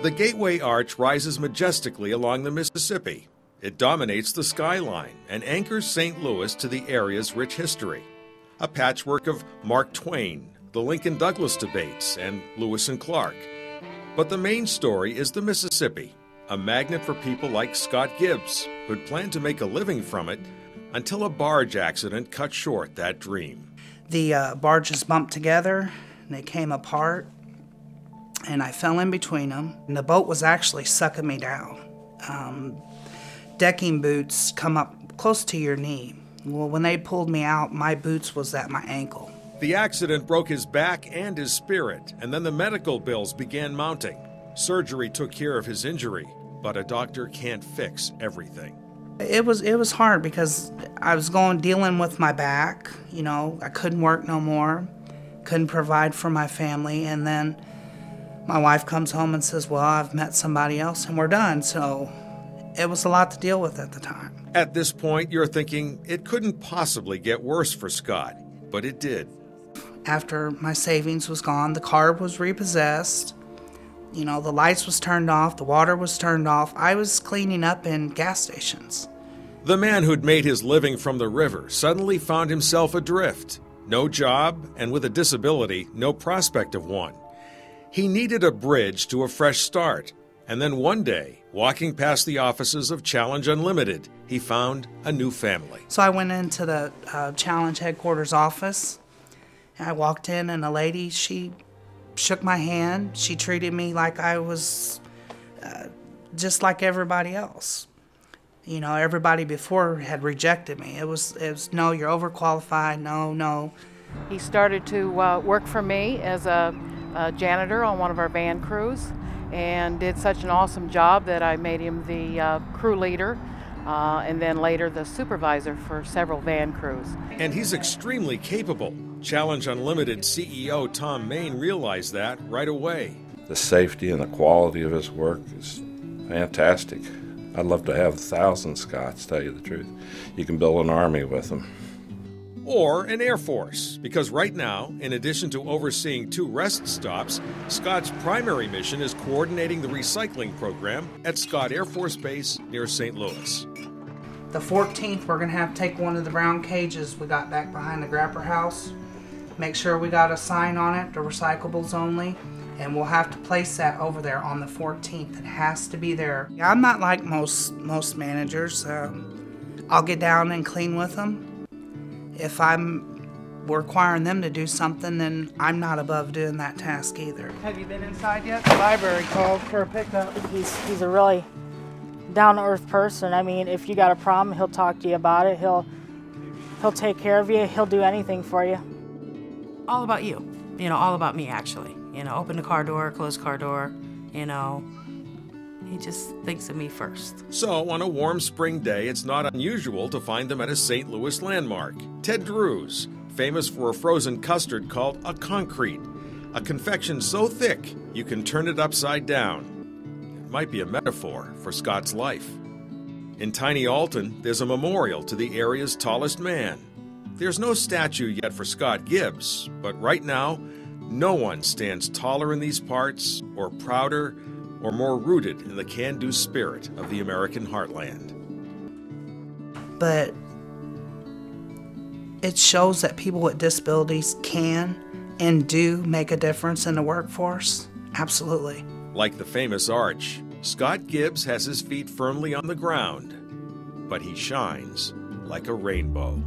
The Gateway Arch rises majestically along the Mississippi. It dominates the skyline and anchors St. Louis to the area's rich history. A patchwork of Mark Twain, the Lincoln-Douglas debates, and Lewis and Clark. But the main story is the Mississippi, a magnet for people like Scott Gibbs, who'd planned to make a living from it until a barge accident cut short that dream. The barges bumped together, and they came apart, and I fell in between them. And the boat was actually sucking me down. Decking boots come up close to your knee. Well, when they pulled me out, my boots was at my ankle. The accident broke his back and his spirit, and then the medical bills began mounting. Surgery took care of his injury, but a doctor can't fix everything. It was hard because I was dealing with my back. You know, I couldn't work no more, couldn't provide for my family, and then my wife comes home and says, well, I've met somebody else and we're done. So it was a lot to deal with at the time. At this point, you're thinking it couldn't possibly get worse for Scott, but it did. After my savings was gone, the car was repossessed. You know, the lights was turned off, the water was turned off. I was cleaning up in gas stations. The man who'd made his living from the river suddenly found himself adrift. No job, and with a disability, no prospect of one. He needed a bridge to a fresh start. And then one day, walking past the offices of Challenge Unlimited, he found a new family. So I went into the Challenge headquarters office. I walked in, and a lady, she shook my hand. She treated me like I was just like everybody else. You know, everybody before had rejected me. It was no, you're overqualified, no. He started to work for me as a janitor on one of our van crews and did such an awesome job that I made him the crew leader and then later the supervisor for several van crews. And he's extremely capable. Challenge Unlimited CEO Tom Main realized that right away. The safety and the quality of his work is fantastic. I'd love to have 1,000 Scotts, tell you the truth. You can build an army with them. Or an Air Force, because right now, in addition to overseeing 2 rest stops, Scott's primary mission is coordinating the recycling program at Scott Air Force Base near St. Louis. The 14th, we're going to have to take one of the brown cages we got back behind the Grapper House, make sure we got a sign on it, the recyclables only, and we'll have to place that over there on the 14th. It has to be there. I'm not like most managers. I'll get down and clean with them. If I'm requiring them to do something, then I'm not above doing that task either. Have you been inside yet? The library called for a pickup. He's a really down-to-earth person. I mean, if you got a problem, he'll talk to you about it. He'll take care of you. He'll do anything for you. All about you. You know, all about me, actually. You know, open the car door, close car door, you know. He just thinks of me first. So, on a warm spring day, it's not unusual to find them at a St. Louis landmark. Ted Drew's, famous for a frozen custard called a concrete, a confection so thick you can turn it upside down. It might be a metaphor for Scott's life. In tiny Alton, there's a memorial to the area's tallest man. There's no statue yet for Scott Gibbs, but right now, no one stands taller in these parts, or prouder, or more rooted in the can-do spirit of the American heartland. But it shows that people with disabilities can and do make a difference in the workforce. Absolutely. Like the famous arch, Scott Gibbs has his feet firmly on the ground, but he shines like a rainbow.